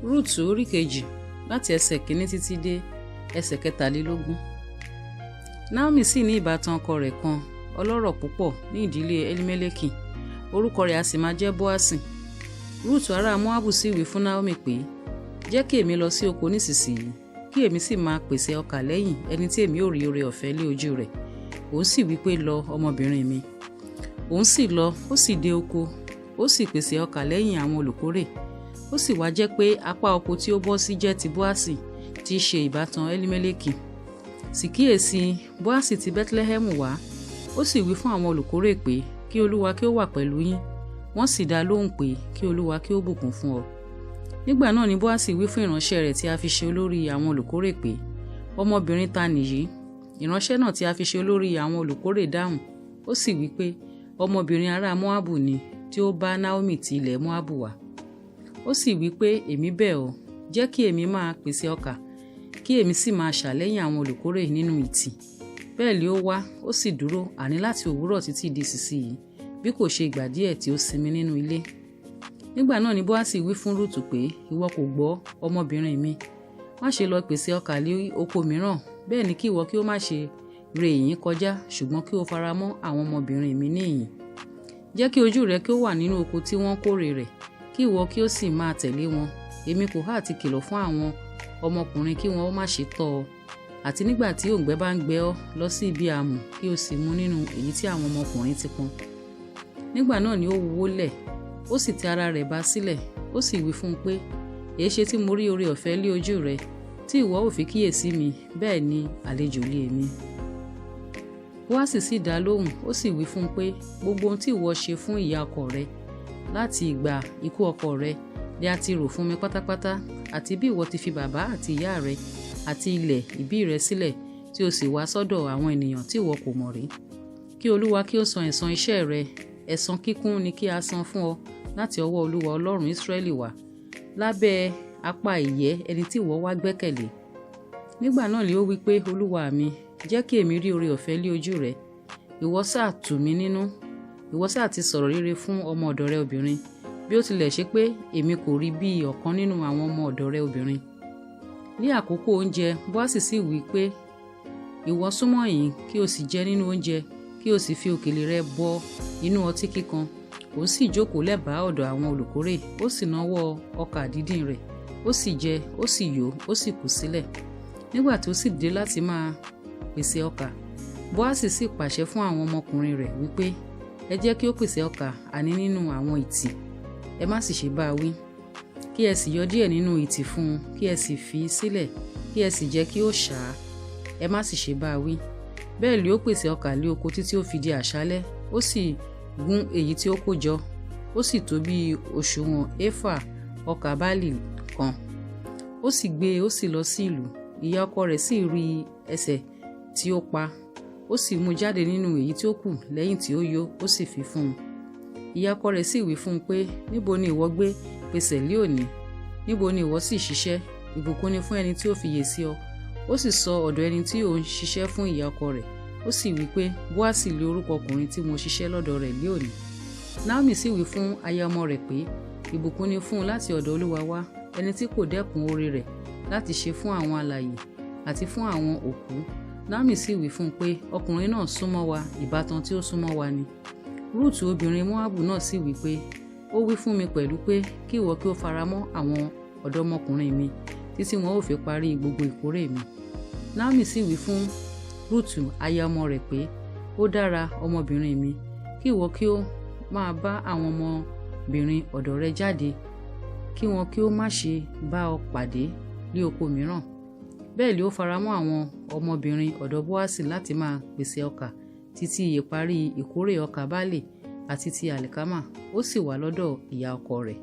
Rúùtù orí kejì láti ẹsẹ̀ kìíní títí dé ẹsẹ̀ kẹtàlélógún. Naomi sì ní ìbátan ọkọ rẹ̀ kan ọlọ́rọ̀ púpọ̀ ní ìdílé Elimeleki, orúkọ rẹ̀ a sì máa jẹ́ Bóásì. Rúùtù ará Móábù sì wí fún Naomi pé, jẹ́ kí èmi lọ sí oko nísinsìnyí, kí èmi sì máa pèsè ọkà lẹ́yìn ẹni tí èmi ò rí oore ọ̀fẹ́ lé ojú rẹ̀. Òun sì wí pé, lọ ọmọbìnrin mi. Òun sì lọ, ó sì dé oko, ó sì pèsè ọkà lẹ́yìn àwọn olùkórè. Ó sì wá jẹ́ pé apá oko tí ó bọ́ sí jẹ́ ti Bóásì, tí í ṣe ìbátan Elimeleki. Sì kíyèsí, Bóásì ti Bẹ́tílẹ́hẹ́mù wá, ó sì wí fún àwọn olùkórè pé, kí Olúwa kí ó wà pẹ̀lú yín. Wọ́n sì dá lóhùn pé, kí Olúwa kí ó bùkún fún ọ. Nígbà náà ni Bóásì wí fún ìránṣẹ́ rẹ̀ tí a fi ṣe olórí àwọn olùkórè pé, ọmọbìnrin ta nìyí? Ìránṣẹ́ náà tí a fi ṣe olórí àwọn olùkórè dáhùn, ó sì wí pé, ọmọbìnrin ará Móábù ni, tí ó bá Naomi ti ilẹ̀ Móábù wá. Ó sì wí pé, èmi bẹ̀ ọ́, jẹ́ kí èmi máa pèsè ọkà, kí èmi sì máa ṣà lẹ́yìn àwọn olùkórè nínú ìtì. Bẹ́ẹ̀ ni ó wá, ó sì dúró, àní láti òwúrọ̀ títí di ìsinsìnyí, bí kò ṣe ìgbà díẹ̀ tí ó sinmi nínú ilé. Nígbà náà ni Bóásì wí fún Rúùtù pé, ìwọ kò gbọ́, ọmọbìnrin mi, má ṣe lọ pèsè ọkà lé oko mìíràn, bẹ́ẹ̀ ni kí ìwọ kí ó má ṣe re ìyín kọjá, ṣùgbọ́n kí o faramọ́ àwọn ọmọbìnrin mi ní ìyìn. Jẹ́ kí ojú rẹ kí ó wà nínú oko tí wọ́n kórè rẹ̀, kí ìwọ kí ó sì máa tẹ̀lé wọn. Èmi kò há ti kìlọ̀ fún àwọn ọmọkùnrin kí wọn ó má ṣe tọ́ ọ. Àti nígbà tí òǹgbẹ bá ń gbẹ ọ́, lọ sí ibi àmù kí o sì mu nínú èyí tí àwọn ọmọkùnrin ti pọn. Nígbà náà ni ó wólẹ̀, ó sì tẹ ara rẹ̀ ba sílẹ̀, ó sì wí fún un pé, èéṣe tí mo rí oore ọ̀fẹ́ lé ojú rẹ, tí ìwọ ò fi kíyèsí mi, bẹ́ẹ̀ ni àlejò lé èmi. Bóásì sì dá lóhùn, ó sì wí fún un pé, gbogbo ohun tí ìwọ ṣe fún ìyá ọkọ rẹ láti ìgbà ikú ọkọ rẹ ni a ti rò fún mi pátápátá, àti bí ìwọ ti fi bàbá àti ìyá rẹ àti ilẹ̀ ìbí rẹ sílẹ̀, tí o sì wá sọ́dọ̀ àwọn ènìyàn tí ìwọ kò mọ̀ rí. Kí Olúwa kí ó san ẹ̀san iṣẹ́ rẹ, ẹ̀san kíkún ni kí a san fún ọ láti ọwọ́ Olúwa Ọlọ́run Ísírẹ́lì wá, lábẹ́ apá ìyẹ́ ẹni tí ìwọ wá gbẹ́kẹ̀lé. Nígbà náà ni ó wí pé, Olúwa mi, jẹ́ kí èmi rí oore ọ̀fẹ́ lé ojú rẹ. Ìwọ sá tù mí nínú, ìwọ sá ti sọ̀rọ̀ rere fún ọmọ ọ̀dọ̀ rẹ obìnrin, bí ó tilẹ̀ ṣe pé èmi kò rí bí ọ̀kan nínú àwọn ọmọ ọ̀dọ̀ rẹ obìnrin. Ní àkókò oúnjẹ, Bóásì sì wí pé, ìwọ súnmọ́ yìí kí o sì jẹ nínú oúnjẹ, kí o sì fi òkèlè rẹ bọ inú ọtí kíkan. Ó sì jókòó lẹ́bàá ọ̀dọ̀ àwọn olùkórè, ó sì nawọ́ ọkà dídín rẹ̀, ó sì jẹ, ó sì yó, ó sì kù sílẹ̀. Nígbà tí ó sì dé láti máa pèsè ọkà, Bóásì sì pàṣẹ fún àwọn ọmọkùnrin rẹ̀ wípé, ẹ jẹ́ kí ó pèsè ọkà àní nínú àwọn ìtì, ẹ má sì ṣe bá a wí. Kí ẹ sì yọ díẹ̀ nínú ìtì fún un, kí ẹ sì fi sílẹ̀, kí ẹ sì jẹ́ kí ó ṣà á, ẹ má sì ṣe bá a wí. Bẹ́ẹ̀ ni ó pèsè ọkà lé oko títí ó fi di àṣálẹ́, ó sì gún èyí tí ó kó jọ, ó sì tó bí òṣùwọ̀n éfà ọkà báálì kan. Ó sì gbé e, ó sì lọ sí ìlú. Ìyá ọkọ rẹ̀ sì rí ẹsẹ̀ tí ó pa, ó sì mú jáde nínú èyí tí ó kù lẹ́yìn tí ó yó, ó sì fi fún un. Ìyá ọkọ rẹ̀ sì wí fún un pé, níbo ni ìwọ gbé pèsè lé òní? Níbo ni ìwọ sì ṣiṣẹ́? Ìbùkún ni fún ẹni tí ó fiyè sí ọ. Ó sì sọ ọ̀dọ̀ ẹni tí ó ń ṣiṣẹ́ fún ìyá ọkọ rẹ̀, ó sì wí pé, Bóásì lé orúkọ ọkùnrin tí mo ṣiṣẹ́ lọ́dọ̀ rẹ̀ lé òní. Naomi sì wí fún aya ọmọ rẹ̀ pé, ìbùkún ni fún un láti ọ̀dọ̀ Olúwa wá, ẹni tí kò dẹ́kun oore rẹ̀ láti ṣe fún àwọn alààyè àti fún àwọn òkú. Naomi sì wí fún un pé, ọkùnrin náà súnmọ́ wa, ìbátan tí ó súnmọ́ wa ni. Rúùtù obìnrin Móábù náà sì wí pé, ó wí fún mi pẹ̀lú pé, kí ìwọ kí ó faramọ́ àwọn ọ̀dọ́mọkùnrin mi títí wọn ó fi parí gbogbo ìkórè mi. Naomi sì wí fún Rúùtù aya ọmọ rẹ̀ pé, ó dára ọmọbìnrin mi, kí ìwọ kí ó máa bá àwọn ọmọbìnrin ọ̀dọ̀ rẹ jáde, kí wọn kí ó má ṣe bá ọ pàdé ní oko mìíràn. Bẹ́ẹ̀ ni ó faramọ́ àwọn ọmọbìnrin ọ̀dọ̀ Bóásì láti máa pèsè ọkà títí ìparí ìkórè ọkà báálì àti ti àlìkámà, ó sì wà lọ́dọ̀ ìyá ọkọ rẹ̀.